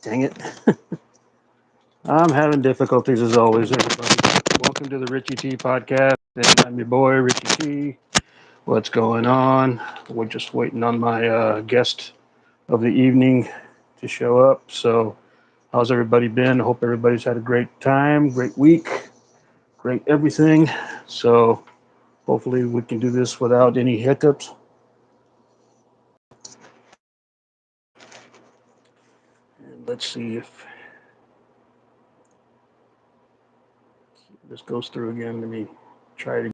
Dang it. I'm having difficulties as always, everybody. Welcome to the Richie T podcast. And I'm your boy, Richie T. What's going on? We're just waiting on my guest of the evening to show up. So, how's everybody been? I hope everybody's had a great time, great week, great everything. So, hopefully, we can do this without any hiccups. And let's see if this goes through again. Let me try it.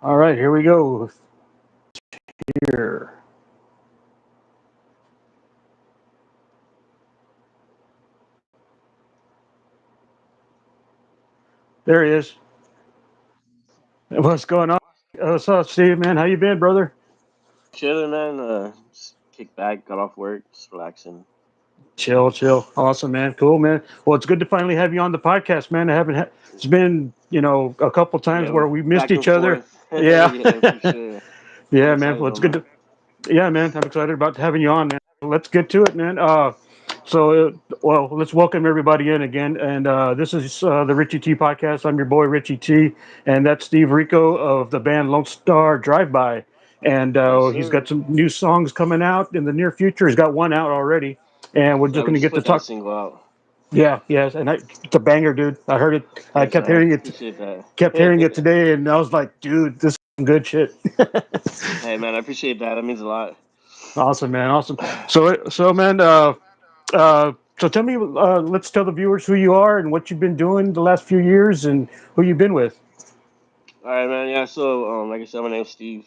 All right, here we go. Here. There he is. What's going on? What's up, Steve, man? How you been, brother? Chilling, man. Just kick back, got off work, just relaxing. Chill, chill. Awesome, man. Cool, man. Well, it's good to finally have you on the podcast, man. I haven't. It's been, a couple times Yeah, where we missed back and each other. forth. Yeah, Yeah, for sure. I'm yeah, man. excited Well, though, it's good man. to. Yeah, man. I'm excited about having you on, man. Let's get to it, man. Well, let's welcome everybody in again. And this is the Richie T podcast. I'm your boy Richie T, and that's Steve Rico of the band Lonestar Drive By. And Yes, he's sir. got some new songs coming out in the near future. He's got one out already, and we're Yeah, just we going to just get to put that talk. single out. Yeah, yes, and it's a banger, dude. I heard it. I Thanks, kept man. hearing it. Appreciate that. Kept hearing it today, and I was like, dude, this is some good shit. Hey, man, I appreciate that. That means a lot. Awesome, man. Awesome. So, man. So tell me. Let's tell the viewers who you are and what you've been doing the last few years and who you've been with. All right, man. Yeah, so like I said, my name's Steve.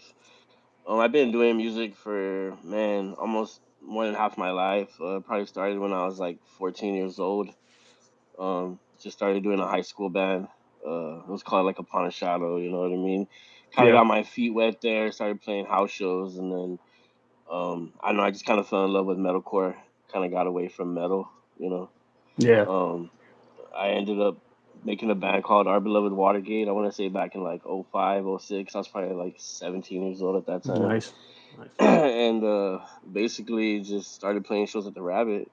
I've been doing music for almost more than half my life. Probably started when I was like 14 years old. Just started doing a high school band. It was called like Upon a Shadow. You know what I mean? Kind of Yeah. got my feet wet there. Started playing house shows, and then I don't know. I just kind of fell in love with metalcore. Kind of got away from metal. You know. Yeah. Um, I ended up making a band called Our Beloved Watergate. I want to say back in like '05, '06. I was probably like 17 years old at that time, Nice. Nice. and basically just started playing shows at the Rabbit,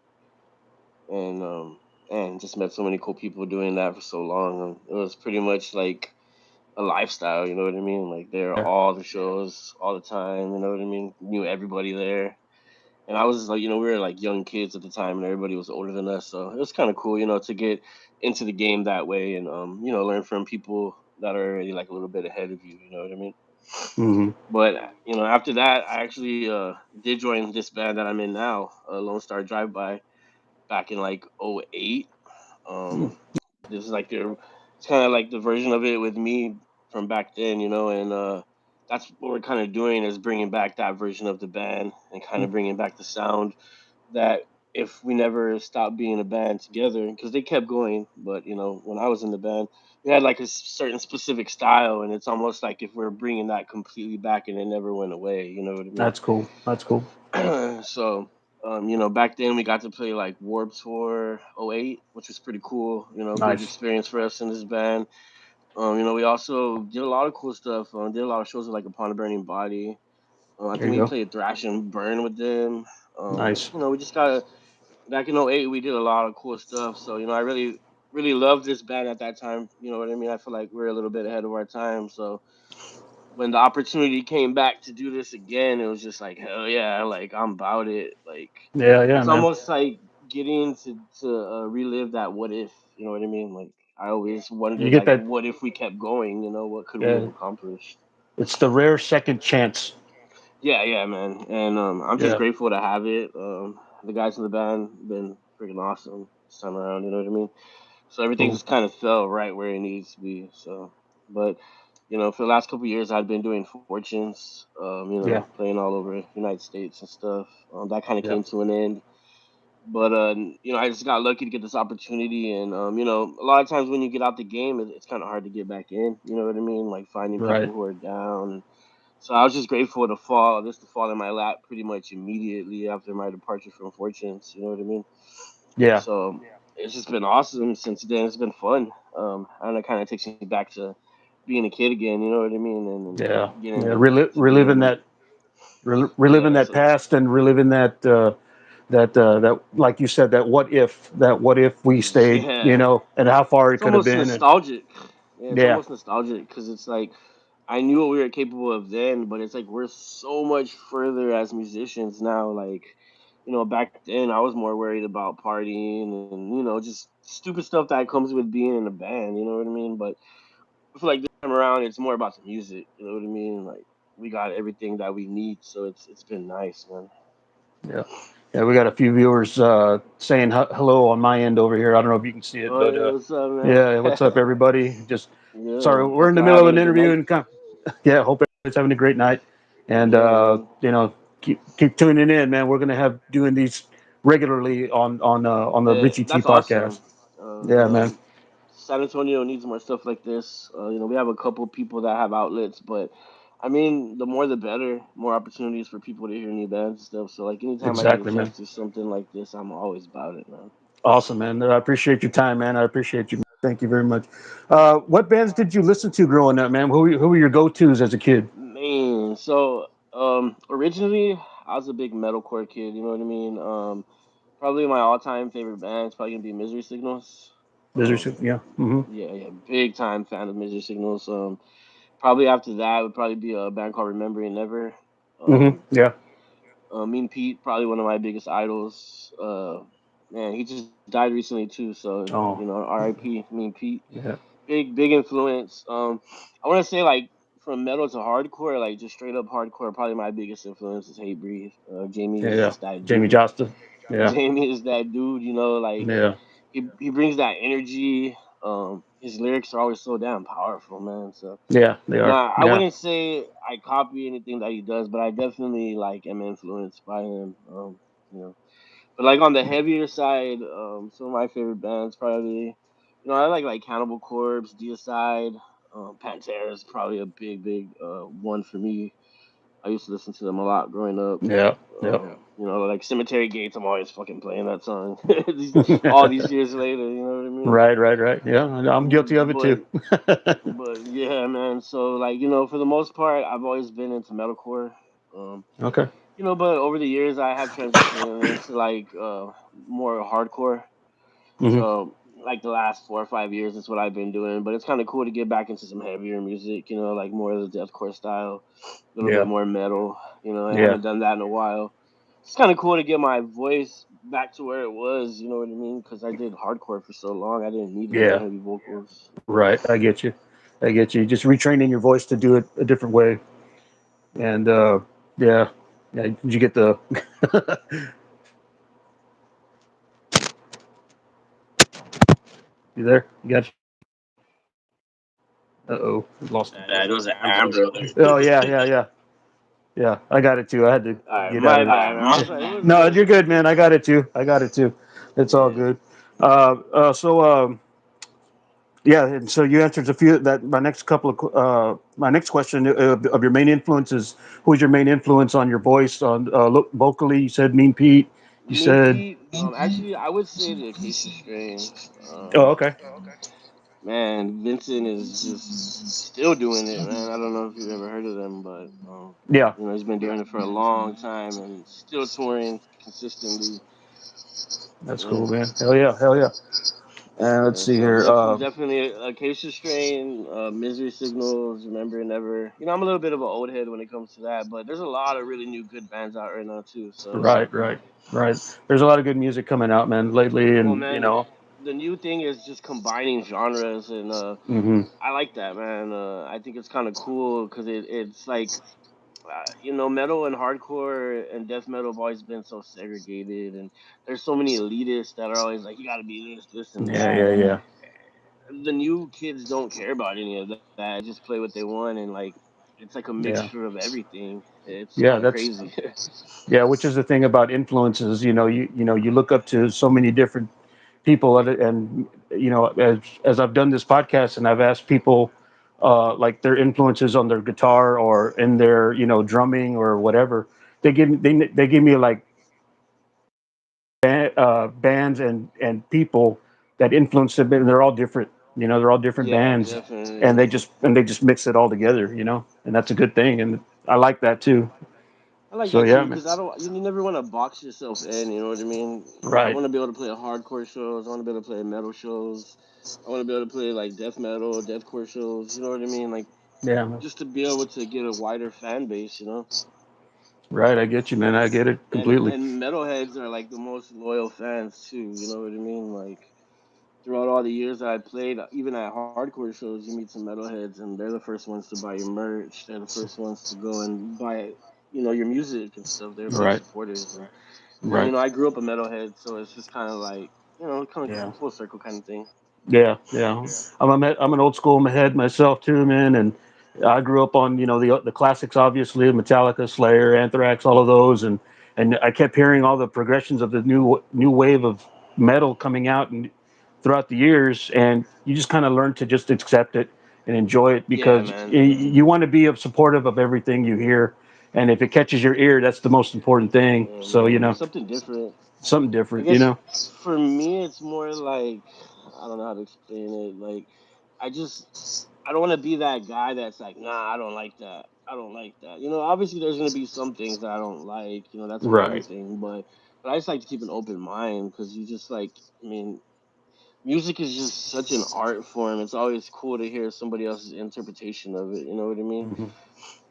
and just met so many cool people doing that for so long. It was pretty much like a lifestyle, you know what I mean? Like there Yeah. all the shows all the time, you know what I mean? Knew everybody there. And I was like, we were like young kids at the time and everybody was older than us, so it was kind of cool, to get into the game that way and learn from people that are already like a little bit ahead of you, you know what I mean? Hmm. But after that, I actually did join this band that I'm in now, Lone Star Drive By, back in like '08. Um, this is like it's kind of like the version of it with me from back then, and that's what we're kind of doing is bringing back that version of the band and kind of bringing back the sound that if we never stopped being a band together, because they kept going, but when I was in the band, we had like a certain specific style, and it's almost like if we're bringing that completely back and it never went away, you know what I mean? That's cool. That's cool. So, back then we got to play like Warped Tour '08, which was pretty cool. Big Nice. experience for us in this band. We also did a lot of cool stuff. Did a lot of shows with like Upon a Burning Body. I There think you we go. played Thrash and Burn with them. Nice. We just got back in '08 we did a lot of cool stuff. So, I really, really loved this band at that time. You know what I mean? I feel like we're a little bit ahead of our time. So, when the opportunity came back to do this again, it was just like hell yeah, like I'm about it. Like Yeah. Yeah, it's man. almost like getting to relive that what if. You know what I mean? Like I always You wondered, get like, that. what if we kept going? What could we have Yeah. accomplished? It's the rare second chance. Yeah, yeah, man. And I'm just Yeah. grateful to have it. The guys in the band been freaking awesome this time around. You know what I mean? So everything Cool. just kind of fell right where it needs to be. So, but for the last couple of years, I've been doing fortunes. Yeah. Playing all over the United States and stuff. That kind of Yeah. came to an end. But I just got lucky to get this opportunity, and a lot of times when you get out the game, it's kind of hard to get back in. You know what I mean? Like finding people Right. who are down. So I was just grateful to fall in my lap pretty much immediately after my departure from Fortunes. You know what I mean? Yeah, So it's just been awesome since then. It's been fun. And it kind of takes me back to being a kid again. You know what I mean? And yeah, getting yeah. to be Reliving able, that, reliving yeah. that So past, and reliving that, like you said, that what if we stayed, yeah, and how far it it's could have almost been, and nostalgic. Yeah, it's yeah, almost nostalgic because it's like I knew what we were capable of then, but it's like we're so much further as musicians now. Like, back then I was more worried about partying and just stupid stuff that comes with being in a band. You know what I mean? But I feel like this time around it's more about the music. You know what I mean? Like we got everything that we need, so it's been nice, man. yeah, yeah. We got a few viewers saying hello on my end over here. I don't know if you can see it, Oh but yeah, what's up, man? yeah, what's up, everybody? Just sorry, Yeah, we're hope in the y'all middle of having an a good interview, night. and yeah, hope everybody's having a great night, and Yeah, man. keep tuning in, man. We're gonna have doing these regularly on the Richie T That's podcast. awesome. Yeah, man. San Antonio needs more stuff like this. We have a couple people that have outlets, but I mean, the more the better. More opportunities for people to hear new bands and stuff. So, like, anytime I get a Exactly, chance man. to do something like this, I'm always about it, man. Awesome, man. I appreciate your time, man. I appreciate you. Thank you very much. What bands did you listen to growing up, man? Who were your go tos as a kid? Man, so originally I was a big metalcore kid. You know what I mean? Probably my all-time favorite band is probably gonna be Misery Signals. Um, Yeah. Mm-hmm. yeah, yeah, big time fan of Misery Signals. Probably after that would probably be a band called Remembering Never. Mm-hmm. Um, Yeah. Mean Pete, probably one of my biggest idols. Man, he just died recently too, so Oh. R.I.P. Mean Pete. Yeah. Big influence. I want to say like from metal to hardcore, like just straight up hardcore. Probably my biggest influence is Hate Breathe. Jamie Yeah. is Yeah. just that Jamie dude. Josta. Yeah. Jamie is that dude. Like Yeah. he brings that energy. His lyrics are always so damn powerful, man. So Yeah. They are. I Yeah. wouldn't say I copy anything that he does, but I definitely like am influenced by him. You know, but like on the heavier side, some of my favorite bands probably, I like Cannibal Corpse, Deicide, Pantera is probably a big one for me. I used to listen to them a lot growing up. Yeah. Yeah. Like Cemetery Gates, I'm always fucking playing that song. All these years later, you know what I mean? Right. Right. Right. Yeah. I'm guilty of it too. But yeah, man. So like for the most part, I've always been into metalcore. Um, Okay. but over the years, I have transitioned into like more hardcore. Hmm. So like the last 4 or 5 years, that's what I've been doing. But it's kind of cool to get back into some heavier music. Like more of the deathcore style, a little bit Yeah. more metal. I Yeah. haven't done that in a while. It's kind of cool to get my voice back to where it was. You know what I mean? Because I did hardcore for so long, I didn't need Yeah. heavy vocals. Right. I get you. I get you. Just retraining your voice to do it a different way. And yeah. Yeah. Did you get the? You there? You got. Uh-oh. Lost it. It was an Amber Alert. Oh yeah, yeah, yeah. Yeah, I got it too. I had to All right, get out my of bad, man. I there. was like, what was No, that? you're good, man. I got it too. I got it too. It's all Yeah. good. So yeah, and so you answered a few. That my next question of your main influences. Who's your main influence on your voice? On look vocally, you said Mean Pete. You Mean said, Pete. Actually, I would say the Acacia strain. oh, okay, Man, Vincent is just still doing it, man. I don't know if you've ever heard of them, but yeah, he's been doing it for a long time and still touring consistently. that's cool, Yeah. man. Hell yeah, hell yeah. And let's Yeah, see so here. definitely Acacia Strain, Misery Signals, Remember Never. I'm a little bit of an old head when it comes to that, but there's a lot of really new good bands out right now too. So Right, right, right. There's a lot of good music coming out, man, lately, well, and man, the new thing is just combining genres, and hmm I like that, man. I think it's kind of cool because it's like metal and hardcore and death metal have always been so segregated, and there's so many elitists that are always like, you got to be this, and yeah, that, yeah, and yeah, the new kids don't care about any of that. They just play what they want, and like it's like a yeah, mixture of everything. It's yeah. kind of That's crazy. yeah. Which is the thing about influences. You look up to so many different people, and as I've done this podcast, and I've asked people like their influences on their guitar or in their drumming or whatever. They give me like bands and people that influence it, and they're all different. They're all different Yeah, bands, and definitely. they just mix it all together. And that's a good thing, and I like that too. I like So that yeah, too man. because I don't. You never want to box yourself in. You know what I mean? I Right. want to be able to play hardcore shows. I want to be able to play metal shows. I want to be able to play like death metal, deathcore shows. You know what I mean? Like Yeah, man. just to be able to get a wider fan base. You know. Right. I get you, man. I get it completely. And metalheads are like the most loyal fans too. You know what I mean? Like throughout all the years that I played, even at hardcore shows, you meet some metalheads, and they're the first ones to buy your merch. They're the first ones to go and buy, your music and stuff. They're big Right. supporters, and Right. I grew up a metalhead, so it's just kind of like, kind of Yeah. full circle kind of thing. Yeah, yeah. I'm an old school head myself too, man, and I grew up on the classics, obviously, Metallica, Slayer, Anthrax, all of those, and I kept hearing all the progressions of the new wave of metal coming out and throughout the years, and you just kind of learn to just accept it and enjoy it Yeah, because man. you want to be supportive of everything you hear, and if it catches your ear, that's the most important thing. Yeah, So man. Something different. something I different, guess for me, it's more like I don't know how to explain it. Like, I just I don't want to be that guy that's like, nah, I don't like that. I don't like that. Obviously there's gonna be some things that I don't like. That's with Right. everything. But I just like to keep an open mind because you just like, I mean, music is just such an art form. It's always cool to hear somebody else's interpretation of it. You know what I mean? Hmm.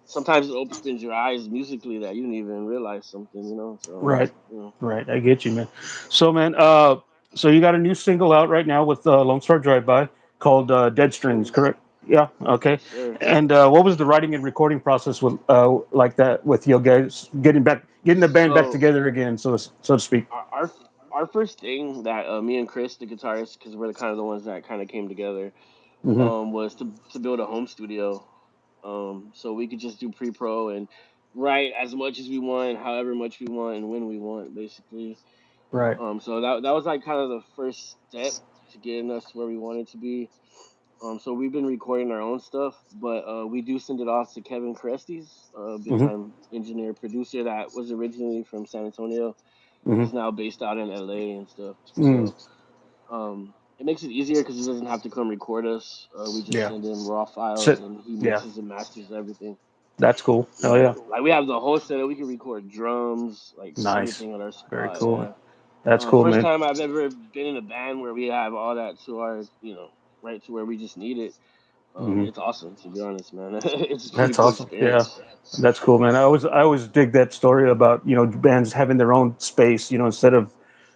Sometimes it opens your eyes musically that you didn't even realize something. So Right, you know. right. I get you, man. So, man, so you got a new single out right now with Lone Star Drive By called Dead Yes, Strings, sir. correct? Yeah. Okay. Yes, sir. And what was the writing and recording process with like that with you guys getting the band back So together again, so to speak? our our, our first thing that me and Chris, the guitarist, because we're the kind of the ones that kind of came together, Hmm. was to build a home studio, so we could just do pre-pro and write as much as we want, however much we want, and when we want, basically. Right. So that was like kind of the first step to getting us to where we wanted to be. So we've been recording our own stuff, but we do send it off to Kevin Cresties, a big Hmm. time engineer producer that was originally from San Antonio. Hmm. He's now based out in LA and stuff. Mm. So it makes it easier because he doesn't have to come record us. We just Yeah. send him raw files So, and he yeah, mixes and masters everything. that's cool. Oh Yeah, yeah. like we have the whole setup. We can record drums, like Nice. everything on our Very spot. cool, man. Yeah. That's cool, First man. time I've ever been in a band where we have all that to our, right to where we just need it. Hmm. It's awesome to be honest, man. It's a pretty That's cool awesome. Yeah. experience. That's cool, man. I always dig that story about bands having their own space, instead of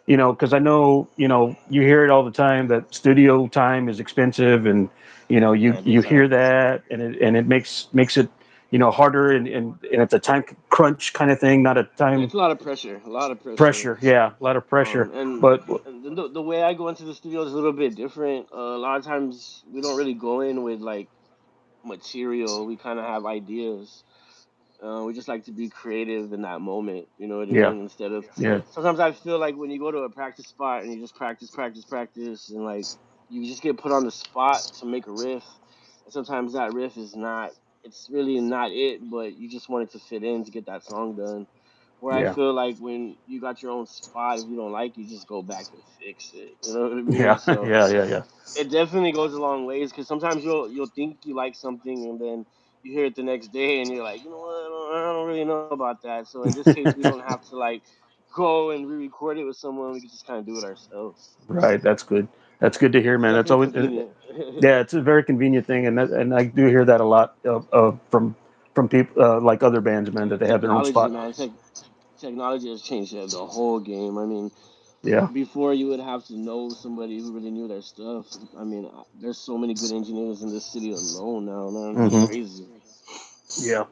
because I know you hear it all the time that studio time is expensive, and you Yeah, big you hear time. that, and it makes it harder, and it's a time crunch kind of thing, not a Yeah, time it's a lot of pressure. A lot of pressure. pressure. Yeah, a lot of pressure, And but the way I go into the studio is a little bit different. A lot of times we don't really go in with like material. We kind of have ideas. We just like to be creative in that moment. You know what I yeah, mean? Instead of yeah, sometimes I feel like when you go to a practice spot and you just practice, practice, practice, and like you just get put on the spot to make a riff, and sometimes that riff is not. It's really not it, but you just want it to fit in to get that song done. Where I yeah, feel like when you got your own spot, if you don't like, you just go back and fix it. You know what I mean? yeah, So yeah, yeah, yeah. it definitely goes a long ways because sometimes you'll think you like something and then you hear it the next day and you're like, you know what, I don't really know about that. So in this case, we don't have to like go and re-record it with someone. We can just kind of do it ourselves. Right. That's good. That's good to hear, It's man. That's definitely always convenient. yeah. It's a very convenient thing, and I do hear that a lot from people like other bands, man, that they have their own Technology, spot. man. Technology has changed the whole game. I mean, Yeah. before you would have to know somebody who really knew their stuff. I mean, there's so many good engineers in this city alone now, man. It's Hmm. crazy. Yeah.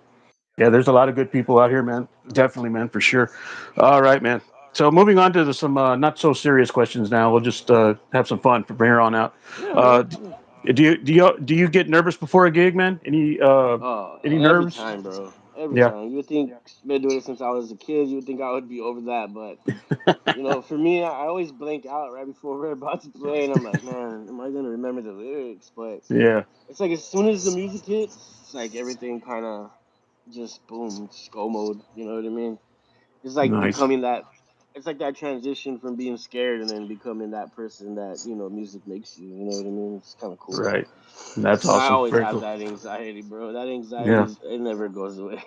Yeah. There's a lot of good people out here, man. Definitely, man, for sure. All right, man. So moving on to some not so serious questions now. We'll just have some fun from here on out. Yeah, Uh, man. d- Yeah. do you get nervous before a gig, man? Oh, Any every nerves? time, bro. Every Yeah. time. You would think I've been doing it since I was a kid. You would think I would be over that, but for me, I always blank out right before we're about to play, and I'm like, man, am I gonna remember the lyrics? But Yeah. it's like as soon as the music hits, it's like everything kind of just boom, just go mode. You know what I mean? It's like Nice. becoming that. it's like that transition from being scared and then becoming that person that music makes you. You know what I mean? It's kind of cool. Right. That's But I awesome. always Very have cool. that anxiety, bro. That Yeah. anxiety it never goes away.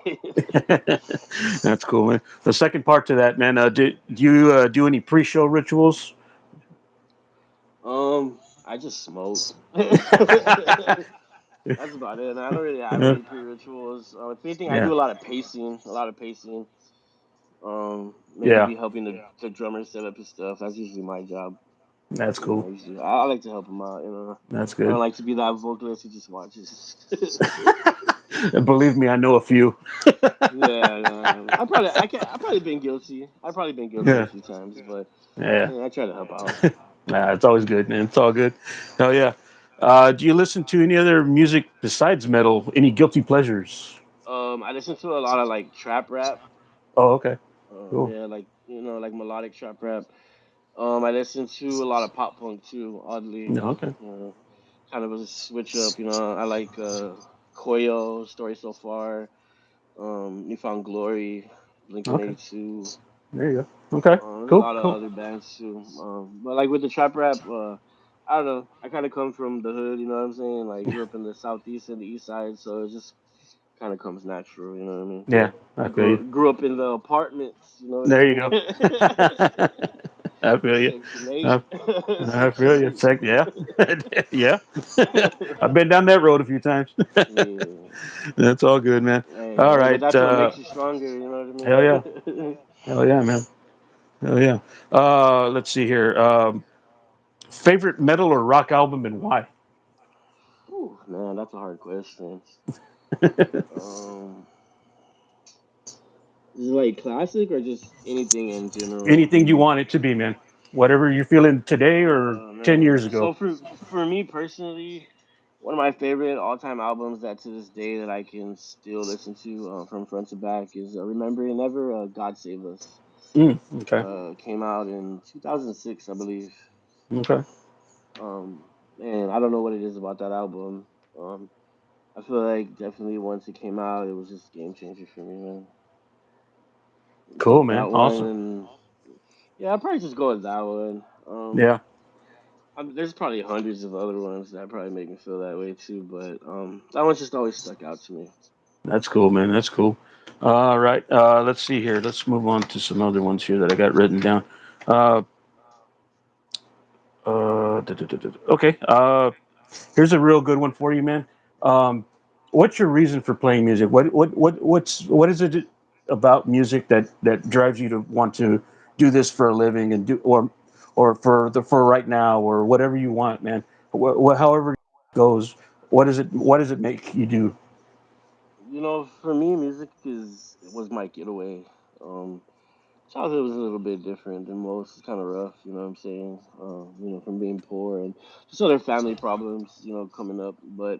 That's cool, man. The second part to that, man. Do you do any pre-show rituals? I just smoke. That's about it. I don't really have Yeah. any pre-rituals. If anything, I Yeah. do a lot of pacing. A lot of pacing. Maybe Yeah. be helping the drummer set up his stuff. That's usually my job. That's cool. Usually I like to help him out. That's I good. don't like to be that vocalist who just watches. And believe me, I know a few. Yeah, no, I probably been guilty. I've probably been guilty a Yeah. few times, but Yeah. yeah, I try to help out. Nah, it's always good, man. It's all good. Hell yeah. Do you listen to any other music besides metal? Any guilty pleasures? I listen to a lot of like trap rap. Oh, okay. Cool. Yeah, like like melodic trap rap. I listen to a lot of pop punk too. Oddly, No, okay. kind of a switch up. I like Koyo, Story So Far, New Found Glory, Blink Okay. 182. There you go. Okay. There's a Cool. lot of Cool. other bands too. But like with the trap rap, I don't know. I kind of come from the hood. You know what I'm saying? Like grew up in the southeast and the east side, so it just kind of comes natural. You know what I mean? Yeah, I I feel you. grew up in the apartments. You know what I There you mean? go. I feel you. Section 8. I, I feel Section you. 8. Yeah. Yeah. I've been down that road a few times. Yeah. That's all good, man. All Hey, but right. that's what makes you stronger. You know Hell yeah. what I mean? Hell yeah, man. Hell yeah. Let's see here. Favorite metal or rock album and why? Whew, man, that's a hard question. Um, is it like classic or just anything in general? Anything you want it to be, man. Whatever you're feeling today or Oh 10 years man. ago. So for me personally, one of my favorite all-time albums that to this day that I can still listen to from front to back is "Remember It Never." God Save Us. Okay. Came out in 2006, I believe. Okay. Um, and I don't know what it is about that album. Um, I feel like definitely once it came out, it was just a game changer for me, man. Cool, man. That one, Awesome. and yeah, I'd probably just go with that one. Yeah. There's probably hundreds of other ones that probably make me feel that way too, but that one's just always stuck out to me. That's cool, man. That's cool. All right. Let's see here. Let's move on to some other ones here that I got written down. Uh, okay. Here's a real good one for you, man. Um, what's your reason for playing music? What is it about music that drives you to want to do this for a living and do or for right now or whatever you want, man. However it goes, what does it make you do? For me, music is was my getaway. Um, Childhood was a little bit different than most. It's kind of rough, you know what I'm saying? From being poor and just other family problems, coming up. But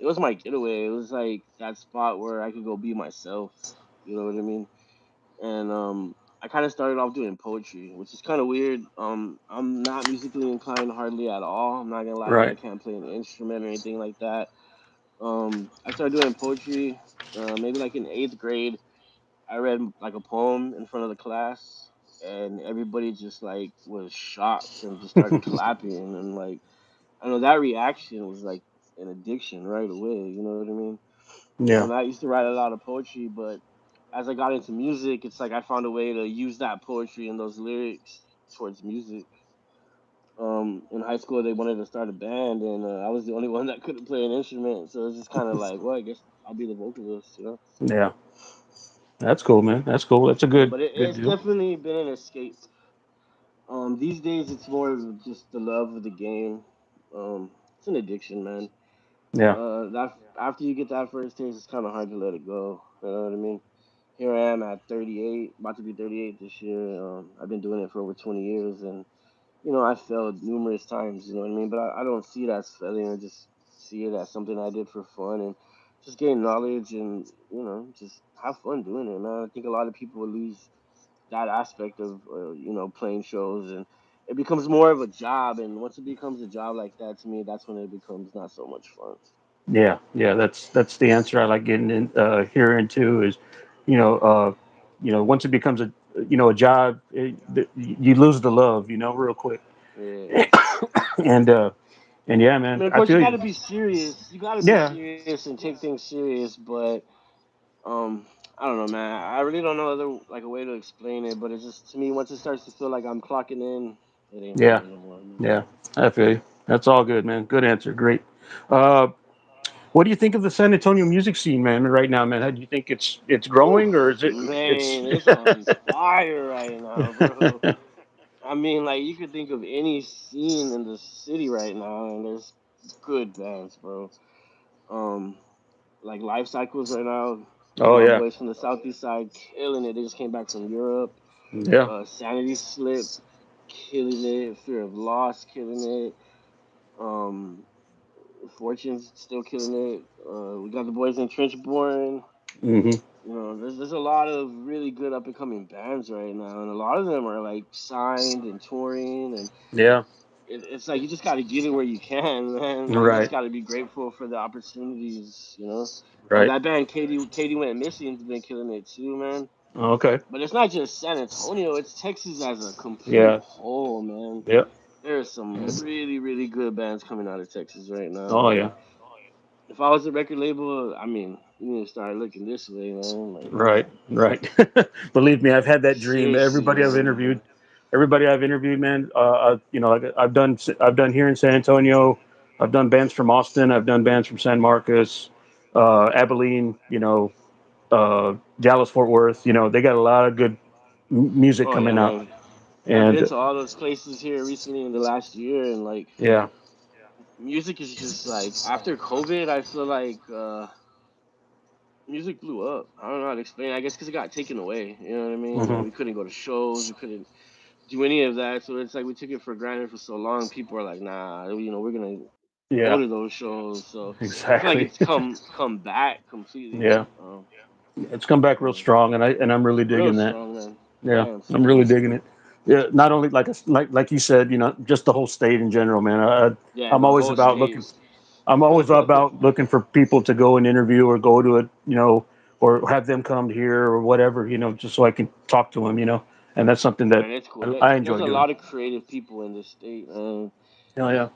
it was my getaway. It was like that spot where I could go be myself. You know what I mean? And I kind of started off doing poetry, which is kind of weird. I'm not musically inclined hardly at all. I'm not gonna lie, like I Right. can't play an instrument or anything like that. I started doing poetry, maybe like in eighth grade. I read like a poem in front of the class, and everybody just like was shocked and just started clapping, and like I know that reaction was like an addiction right away. You know what I mean? Yeah. I used to write a lot of poetry, but as I got into music, it's like I found a way to use that poetry and those lyrics towards music. In high school, they wanted to start a band, and I was the only one that couldn't play an instrument, so it was just kind of like, well, I guess I'll be the vocalist. Yeah. That's cool, man. That's cool. That's a Yeah, good but good it's deal. definitely been an escape. These days it's more of just the love of the game. It's an addiction, man. Yeah. That after you get that first taste, it's kind of hard to let it go. You know what I mean? Here I am at 38, about to be 38 this year. I've been doing it for over 20 years, and I failed numerous times. You know what I mean? But I don't see it as failing. I just see it as something I did for fun and just gain knowledge and just have fun doing it, man. I think a lot of people will lose that aspect of playing shows, and it becomes more of a job, and once it becomes a job like that, to me, that's when it becomes not so much fun. Yeah, yeah, that's the answer I like getting in here into is, you know, once it becomes a job, you lose the love, real quick. Yeah. and and yeah, I man, mean, of I course, you feel got you. to be serious. You got to be Yeah, serious and take things serious. But I don't know, man. I really don't know other like a way to explain it. But it's just to me, once it starts to feel like I'm clocking in, it ain't yeah, right anymore, man. yeah. I feel you. That's all good, man. Good answer. Great. Uh, what do you think of the San Antonio music scene, man? Right now, man, how do you think it's Whew, growing, or is it's man, it's on fire right now, bro. I mean, like you could think of any scene in the city right now, and there's good bands, bro. Um, like Life Cycles right now. oh My yeah, boys from the southeast side killing it. They just came back from Europe. yeah, Sanity Slip killing it. Fear of Loss killing it. Um, Fortune's still killing it. We got the boys in Trenchborn. hmm, There's a lot of really good up and coming bands right now, and a lot of them are like signed and touring, and yeah, it's like you just got to get it where you can, man. Like you just right, got to be grateful for the opportunities, you know. right. That band Katie went missing's been killing it too, man. Okay, But it's not just San Antonio; it's Texas as a complete yeah, whole, man. yeah, There's some really, really good bands coming out of Texas right now. oh yeah, Like, if I was a record label, I mean, you need to start looking this way, man. Like, right, right. Believe me, I've had that dream. seriously, man. Everybody I've interviewed, man. Like I've done here in San Antonio. I've done bands from Austin. I've done bands from San Marcos, Abilene. Dallas, Fort Worth. They got a lot of good music Oh yeah, coming out, man. I've been and to all those places here recently in the last year, and like, yeah, music is just like after COVID, I feel like music blew up. I don't know how to explain. I guess because it got taken away. You know what I mean? Like hmm, we couldn't go to shows, we couldn't do any of that. So it's like we took it for granted for so long. People are like, nah, we're gonna go yeah, to those shows. So I feel like exactly. it's come back completely. Yeah, it's come back real Yeah. strong, and I'm really Real digging that. strong, man. Yeah, I am I'm really too. digging it. Yeah, not only like you said, just the whole state in general, man. Yeah, I'm the always whole about looking. state. I'm always about looking for people to go and interview or go to it, or have them come here or whatever, just so I can talk to them, and that's something that Man, it's cool. I There's enjoy a doing. lot of creative people in this state, man. Oh yeah,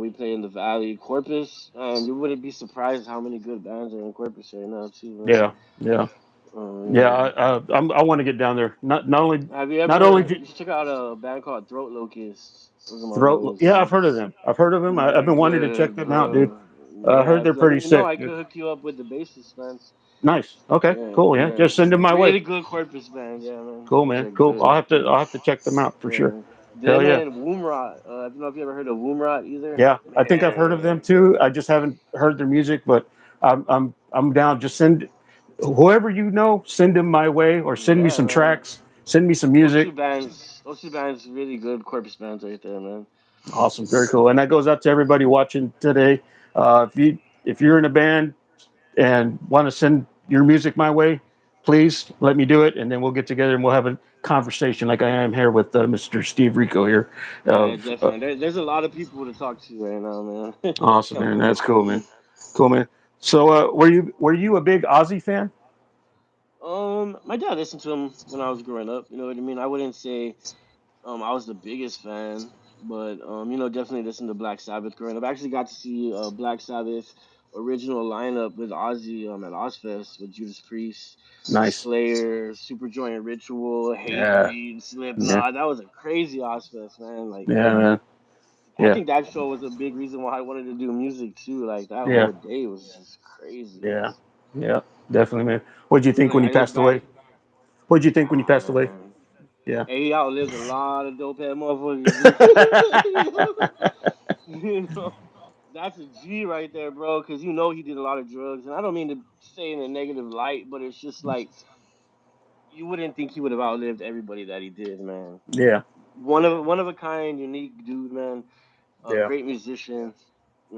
We play in the Valley, Corpus. You wouldn't be surprised how many good bands are in Corpus right now, too, man. yeah, yeah, yeah. Yeah. I want to get down there. Have you Not only ever? You should check out a band called Throat Locusts. Those are my throat. boys. Yeah, I've heard of them. I've heard of them. I've They're been wanting to check good, them out, dude. bro. I heard Yeah, they're let pretty me know. sick. I could hook you up with the bassist, man. Nice. Okay. Yeah, Cool. Yeah. yeah. Just send them my way. Really good Corpus band. Yeah, man. Cool, man. They're Cool. good. I'll have to check them out for sure. Yeah. Hell Them yeah. and Woomrot. I don't know if you ever heard of Woomrot either. Yeah. I think I've heard of them Man, too. I just haven't heard their music, but I'm down. Just send whoever send them my way, or send me yeah, some man. tracks. Send me some music. Those two bands, really good Corpus bands right there, man. Awesome. Very cool. And that goes out to everybody watching today. If you're in a band and want to send your music my way, please let me do it, and then we'll get together and we'll have a conversation like I am here with Mr. Steve Rico here. Yeah, Of definitely. There's a lot of people to talk to right now, man. Awesome, Can't man. believe That's it. cool, man. Cool, man. So, were you a big Ozzy fan? My dad listened to him when I was growing up. You know what I mean? I wouldn't say I was the biggest fan, but definitely listened to Black Sabbath growing up. I actually got to see Black Sabbath original lineup with Ozzy at Ozfest with Judas Priest, Nice. Slayer, Superjoy and Ritual, Yeah, Hatebreed, yeah, Slipknot. That was a crazy Ozfest, man. Like yeah, man. I Yeah, think that show was a big reason why I wanted to do music too. Like that yeah, whole day was just crazy. yeah, yeah. Definitely, man. What'd you think Like when he I look passed away? back, What'd you think when he oh passed away? man. Yeah. Hey, he outlived a lot of dope head motherfuckers. You know, that's a G right there, bro. Because he did a lot of drugs, and I don't mean to say in a negative light, but it's just like you wouldn't think he would have outlived everybody that he did, man. Yeah, One of a kind, unique dude, man. A yeah, great musician.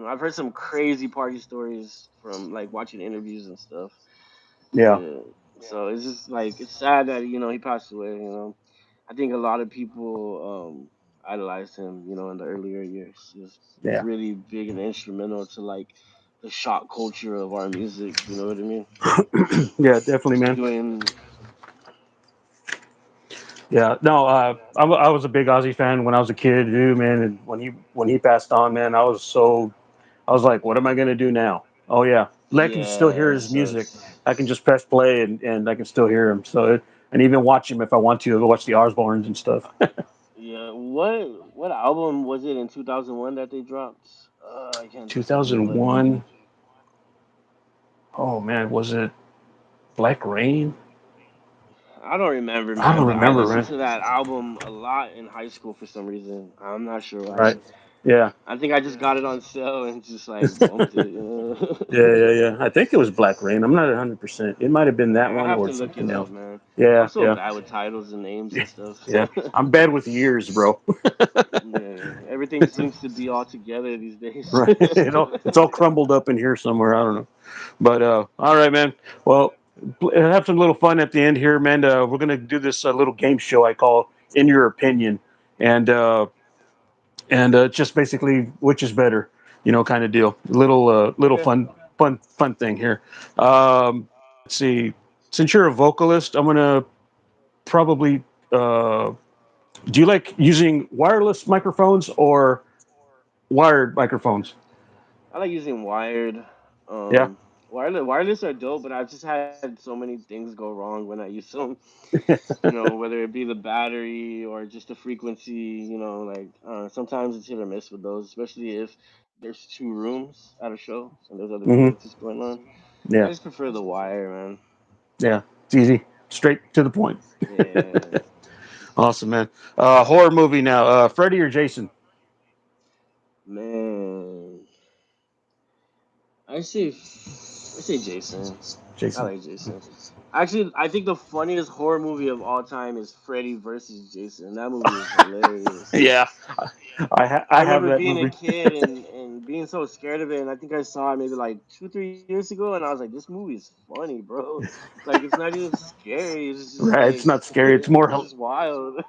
I've heard some crazy party stories from like watching interviews and stuff. yeah, Yeah. So it's just like it's sad that he passed away. I think a lot of people idolized him. In the earlier years, he was yeah, really big and instrumental to like the shock culture of our music. You know what I mean? yeah. Definitely, man. Doing Yeah, no, I was a big Ozzy fan when I was a kid, too, man. And when he passed on, man, I was like, what am I gonna do now? Oh yeah, I can still Yeah, hear it his music. sucks. I can just press play and I can still hear him. And even watch him if I want to. Go watch the Osbournes and stuff. Yeah, what album was it in 2001 that they dropped? I can't think of it. 2001. Oh man, was it Black Rain? I don't remember, I man, don't but I remember, listened man. to that album a lot in high school for some reason. I'm not sure why. Right? Yeah. I think I just got it on sale and just like bumped it, you know. Yeah. I think it was Black Rain. I'm not 100%. It might have been that I one have or to look it something up, else. man. I'm Yeah, so yeah, bad with titles and names and stuff. yeah. I'm bad with years, bro. Yeah, everything seems to be all together these days. Right. It's all crumbled up in here somewhere. I don't know. But all right, man. Well, have some little fun at the end here, man. We're gonna do this little game show I call "In Your Opinion," and just basically which is better, kind of deal. Little Okay. fun thing here. Let's see. Since you're a vocalist, I'm gonna probably. Do you like using wireless microphones or wired microphones? I like using wired. Yeah. Wireless are dope, but I've just had so many things go wrong when I use them. Whether it be the battery or just the frequency. Like sometimes it's hit or miss with those, especially if there's two rooms at a show and there's other Hmm. frequencies going on. I Yeah. just prefer the wire, man. Yeah. It's easy, straight to the point. Yeah, Awesome, man. Horror movie now. Freddy or Jason? man. I say, I say Jason. I Jason. like Jason. Actually, I think the funniest horror movie of all time is Freddy versus Jason. That movie is hilarious. Yeah, I I have remember that being a movie. kid and being so scared of it, and I think I saw it maybe like 2, 3 years ago, and I was like, "This movie is funny, bro. Like, it's not even scary. It's just Right. It's like not scary. it's just wild."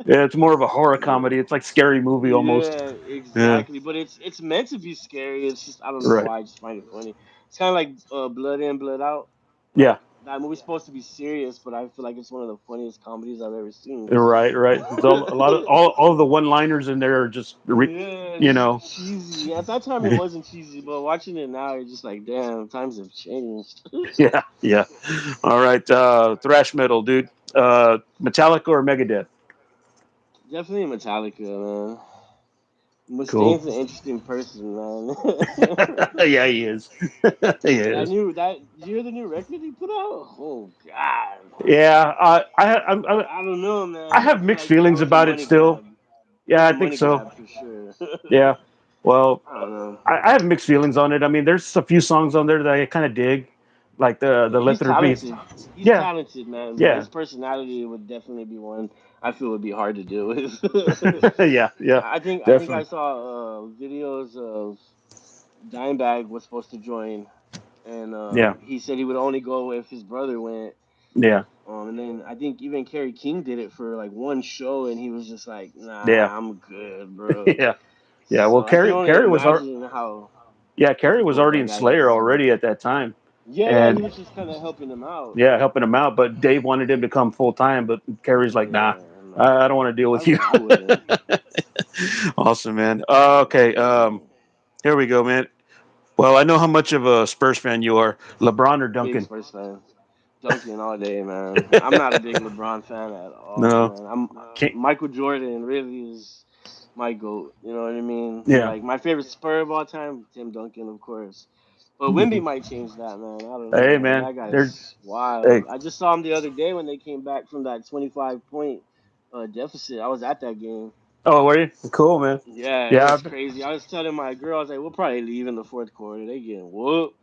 Yeah, it's more of a horror Yeah, comedy. It's like scary movie almost. yeah, Yeah. exactly. But it's meant to be scary. It's just I don't know Right. why. I just find it funny. It's kind of like Blood In, Blood Out. Yeah. Like that movie's supposed to be serious, but I feel like it's one of the funniest comedies I've ever seen. Right. It's all, a lot of all of the one-liners in there are just, Yeah, you just know. cheesy. At that time, it wasn't cheesy, but watching it now, you're just like, damn, times have changed. Yeah. All right. Thrash metal, dude. Metallica or Megadeth? Definitely Metallica, man. Cool. Mustaine's an interesting person, man. Yeah, he is. He that is. new that did you hear the new record he put out? Oh God, Yeah. I don't know, I man. I have feel mixed like that feelings was a about it money still. grab. It Yeah, was I a think money so. grab for sure. Yeah. Well, I don't know. I have mixed feelings on it. I mean, there's a few songs on there that I kind of dig, like the He's Let There Be. talented. He's Yeah, talented, man. But yeah, his personality would definitely be one I feel would be hard to deal with. yeah, I think I definitely. saw videos of Dimebag was supposed to join, and Yeah, he said he would only go if his brother went. yeah, And then I think even Kerry King did it for like one show, and he was just like, yeah, "Nah, I'm good, bro." yeah, yeah. Well, So I can only Carrie was imagine how Carrie was dope already that in guy Slayer is. already at that time, Yeah, he and was just kind of helping him out. yeah, helping him out. But Dave wanted him to come full time, but Carrie's like, nah, Yeah, I no, don't want to deal with you. I wouldn't. Awesome, man. Okay, Yeah. here we go, man. Well, I know how much of a Spurs fan you are. LeBron or Big Duncan? Spurs fan. Dunking all day, man. I'm not a big LeBron fan at all, No, man. I'm can't. Michael Jordan really is my goat. You know what I mean? But Yeah. like my favorite Spur of all time, Tim Duncan, of course. But Wimby Mhm. might change that, man. I don't know, Hey, man. man. That They're guy's hey. wild. I just saw him the other day when they came back from that 25-point deficit. I was at that game. Oh, were you? Cool, man. Yeah, it Yeah, was crazy. I was telling my girl, I was like, we'll probably leave in the fourth quarter. They getting whooped.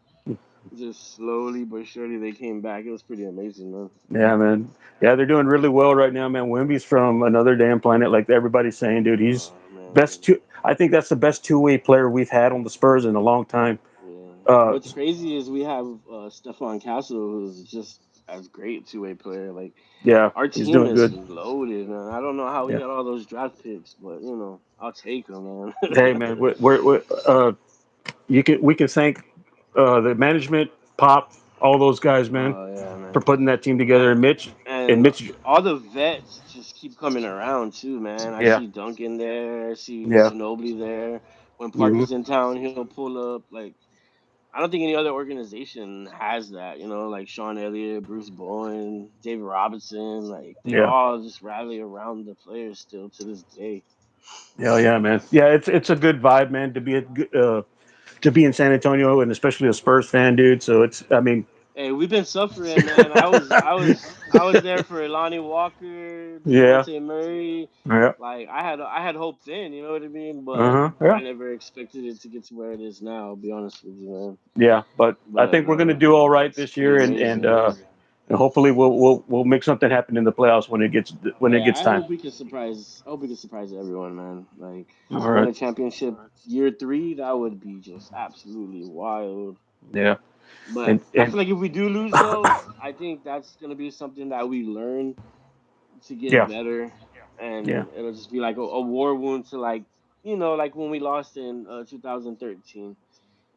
Just slowly but surely they came back. It was pretty amazing, man. yeah, man. Yeah, they're doing really well right now, man. Wimby's from another damn planet, like everybody's saying, dude. He's Oh best man. two. I think that's the best two-way player we've had on the Spurs in a long time. Yeah. Uh, What's crazy is we have Stephon Castle, who's just as great two-way player. Like yeah, our he's team doing is good. loaded, man. I don't know how we Yeah. got all those draft picks, but I'll take them, man. Hey, man. We can thank the management, Pop, all those guys, man, Oh yeah, for man. putting that team together. And And Mitch. and And Mitch. all the vets just keep coming around too, man. I Yeah, see Duncan there. I see yeah, Ginobili there. When hmm, Parker's in town, he'll pull up. Like I don't think any other organization has that. Like Sean Elliott, Bruce Bowen, David Robinson. Like they yeah, all just rally around the players still to this day. yeah, yeah, man. Yeah, it's a good vibe, man, to be in San Antonio, and especially a Spurs fan, dude. So it's, I mean, Hey, we've been suffering, man. I was there for Lonnie Walker, yeah, Dejounte Murray. yeah, Like I had hope then, you know what I mean? But uh huh, I yeah, never expected it to get to where it is now. I'll be honest with you, man. yeah. But I But think we're gonna do all right it's this pretty year, amazing. and hopefully we'll make something happen in the playoffs when it Yeah, gets I time. hope we can surprise. I hope we can surprise everyone, man. Like All win right, a championship year three, that would be just absolutely wild. yeah, But I and feel like if we do lose, though, I think that's gonna be something that we learn to get yeah, better, yeah, and it'll just be like a war wound to like like when we lost in 2013.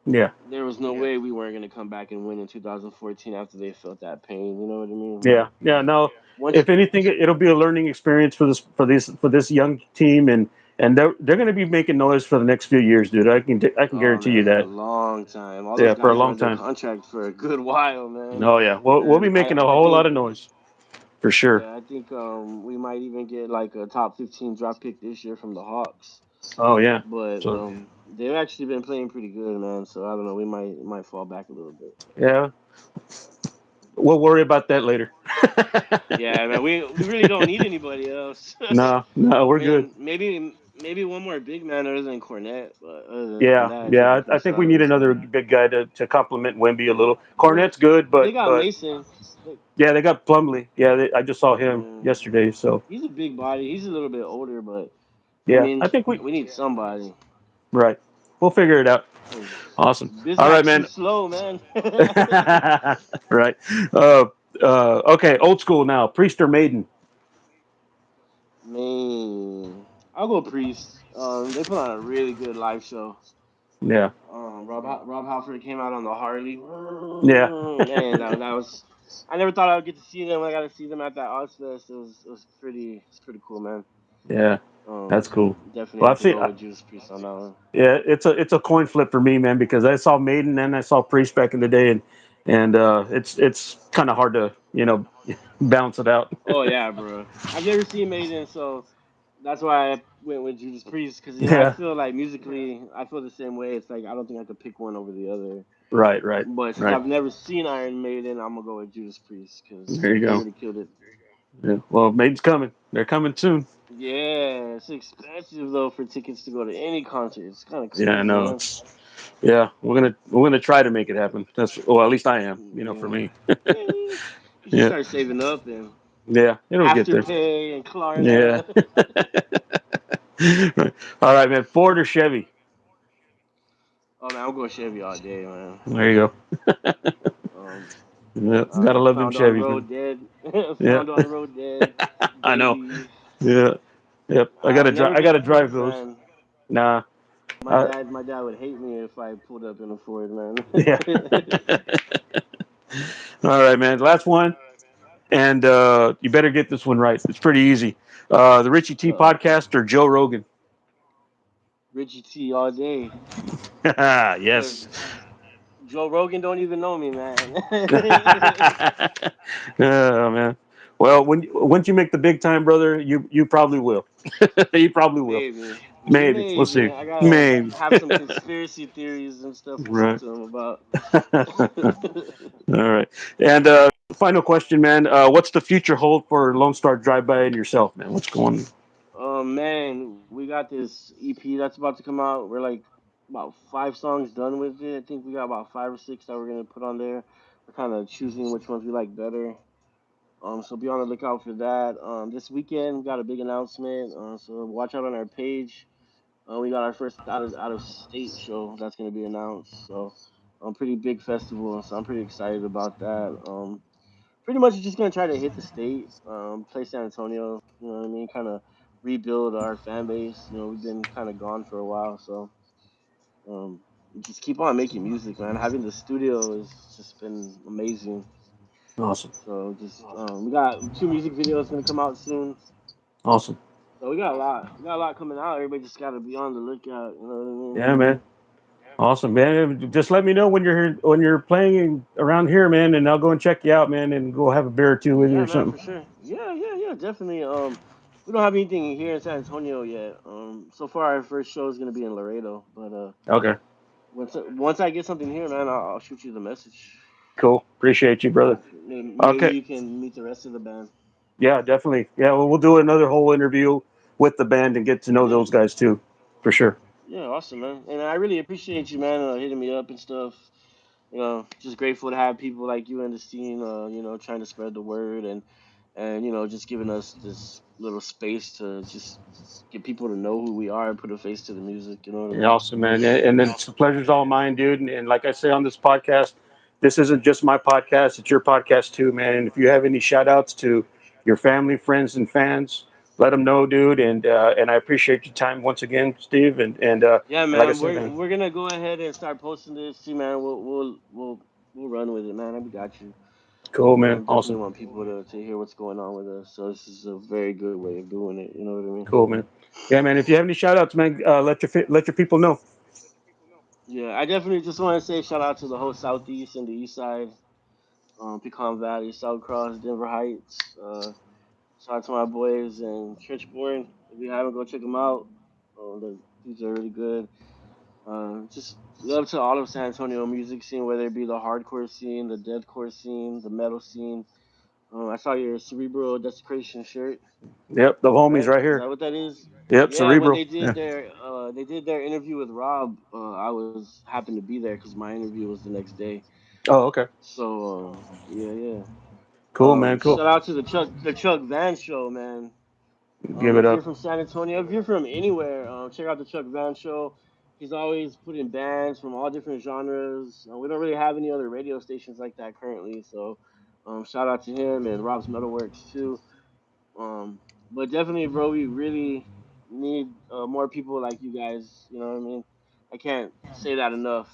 yeah, There was no way we weren't gonna come back and win in 2014 after they felt that pain. You know what I mean? yeah, But yeah. No, once, if anything, it'll be a learning experience for this young team, and they're going to be making noise for the next few years, dude. I can oh guarantee man, you for a that. long time, all those Yeah, for a guys are long under time. contract for a good while, man. Oh yeah, we'll be And making a I whole lot think of noise for sure. yeah, I think we might even get like a top 15 draft pick this year from the Hawks. Oh yeah. But So they've actually been playing pretty good, man. So I don't know. We might fall back a little bit. yeah, we'll worry about that later. Yeah, man. We really don't need anybody else. No, no, I we're good. mean, maybe one more big man other than Cornette, but other than Yeah, that, I think we're yeah. pretty I think we need solid. another big guy to complement Wemby a little. Well, Cornette's good, they got but Mason. They, yeah, they got Plumlee. Yeah, I just saw him yeah, yesterday. So he's a big body. He's a little bit older, but I yeah, mean, I think we need somebody. right. We'll figure it out. 'Cause Awesome. All right, Bismack's too man. slow, man. Right. Uh, okay, old school now. Priest or Maiden? Man, I'll go Priest. They put on a really good live show. Yeah. Rob Halford came out on the Harley. Yeah. Man, that was. I never thought I would get to see them. When I got to see them at that Ozfest. It's pretty cool, man. Yeah. That's cool. Definitely Well, have I've to seen. go with Judas Priest on that one. Yeah, it's a coin flip for me, man, because I saw Maiden and I saw Priest back in the day, and it's kind of hard to balance it out. Oh yeah, bro. I've never seen Maiden, so that's why I went with Judas Priest because I Yeah. feel like musically, I feel the same way. It's like I don't think I could pick one over the other. Right. Right. But since Right. I've never seen Iron Maiden, I'm gonna go with Judas Priest because There you they go. really killed it. Yeah. Well, Maiden's coming. They're coming soon. Yeah, it's expensive though for tickets to go to any concert. It's kind of Yeah, I crazy, know. man. It's yeah. We're gonna try to make it happen. That's well, at least I am. For Yeah, me. yeah. You should Yeah. start saving up and Yeah. It'll get there. Afterpay and Yeah. Klarna. Right. All right, man. Ford or Chevy? Oh man, I'll go Chevy all day, man. There you go. Um, Yeah, gotta love them found on the Chevys, man. road dead. Yeah. Found on the road dead. I know. Baby. Yeah. Yep. I've never I been gotta a Ford drive those. fan. Nah. My Uh, dad, my dad would hate me if I pulled up in a Ford, man. yeah. All right, man. Last one, and you better get this one right. It's pretty easy. The Richie T Uh-oh. podcast or Joe Rogan? Richie T all day. Cause Yes. Joe Rogan don't even know me, man. Oh man. Well, once you make the big time, brother, you probably will. You probably will. Maybe. Maybe we'll Maybe. see. I gotta Maybe. have some conspiracy theories and stuff to talk Right. to him about. All right. And final question, man. What's the future hold for Lone Star Drive By and yourself, man? What's going on? Man, we got this EP that's about to come out. We're like about 5 songs done with it. I think we got about 5 or 6 that we're gonna put on there. We're kind of choosing which ones we like better. So be on the lookout for that. This weekend we got a big announcement. So watch out on our page. We got our first out of state show that's gonna be announced. So, pretty big festival. So I'm pretty excited about that. Pretty much just gonna try to hit the state, play San Antonio. You know what I mean? Kind of rebuild our fan base. We've been kind of gone for a while, so just keep on making music, man. Having the studio has just been amazing. Awesome. So just we got two music videos gonna come out soon. Awesome. So we got a lot. We got a lot coming out. Everybody just gotta be on the lookout. You know what I mean? Yeah, man. Awesome, man. Just let me know when you're playing around here, man, and I'll go and check you out, man, and go have a beer or two with you Yeah, or man, something. for sure. Yeah, definitely. We don't have anything here in San Antonio yet. So far our first show is gonna be in Laredo, but Okay. once I get something here, man, I'll shoot you the message. Cool. Appreciate you, brother. Maybe Okay. you can meet the rest of the band. Yeah, definitely. Yeah, well, we'll do another whole interview with the band and get to know Yeah, those guys too, for sure. yeah, awesome, man. And I really appreciate you, man, hitting me up and stuff. Just grateful to have people like you in the scene, trying to spread the word and just giving us this little space to just get people to know who we are and put a face to the music. You know what I Yeah, mean? awesome, man. And then the pleasure's all mine, dude. And like I say on this podcast, this isn't just my podcast; it's your podcast too, man. And if you have any shout outs to your family, friends, and fans, let them know, dude. And I appreciate your time once again, Steve. Yeah, And like I man. said, We're man, we're gonna go ahead and start posting this. See, man. We'll run with it, man. We got you. cool, man, Definitely awesome, want people to hear what's going on with us. So this is a very good way of doing it. You know what I mean? cool, man. Yeah, man. If you have any shout outs, man, let your people know. Yeah, I definitely just want to say shout out to the whole Southeast and the East Side, Pecan Valley, South Cross, Denver Heights. Shout out to my boys in Churchbourne. If you haven't, go check them out. These are really good. Just love to all of San Antonio music scene, whether it be the hardcore scene, the deathcore scene, the metal scene. I saw your Cerebral Desecration shirt, Yep, the homies right? right Is here. that what that is? Yep, Yeah, when cerebral. Yeah. they did their interview with Rob, I was happened to be there because my interview was the next day. Oh, okay. So yeah. Cool, man. Cool. Shout out to the Chuck Van show, man. Give it If you're up. from San Antonio, if you're from anywhere, check out the Chuck Van show. He's always putting bands from all different genres. We don't really have any other radio stations like that currently, so shout out to him and Rob's Metalworks too. Um, but definitely, bro, we really need more people like you guys. You know what I mean? I can't say that enough.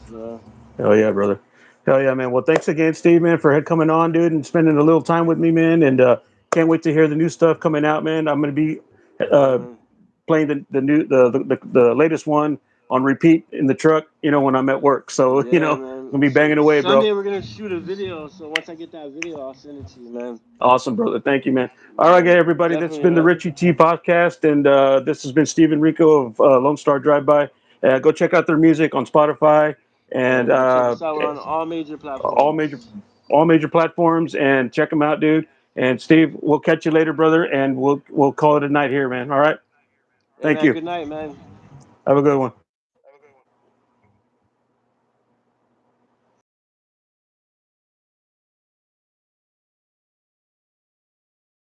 Hell yeah, brother. Hell yeah, man. Well, thanks again, Steve, man, for coming on, dude, and spending a little time with me, man. And can't wait to hear the new stuff coming out, man. I'm gonna be Yeah, uh, man. playing the latest one on repeat in the truck, when I'm at work. So Yeah, gonna man. be banging away, bro. Sunday we're gonna shoot a video, so once I get that video, I'll send it to you, man. Awesome, brother. Thank you, man. All right, Yeah, everybody. That's definitely, been the man. Richie T podcast, and this has been Stephen Rico of Lone Star Drive By. Go check out their music on Spotify Yeah, and man. Check us out. We're on all major all major platforms. all major platforms, and check them out, dude. And Steve, we'll catch you later, brother, and we'll call it a night here, man. All right. Hey, Thank man. you. Good night, man. Have a good one.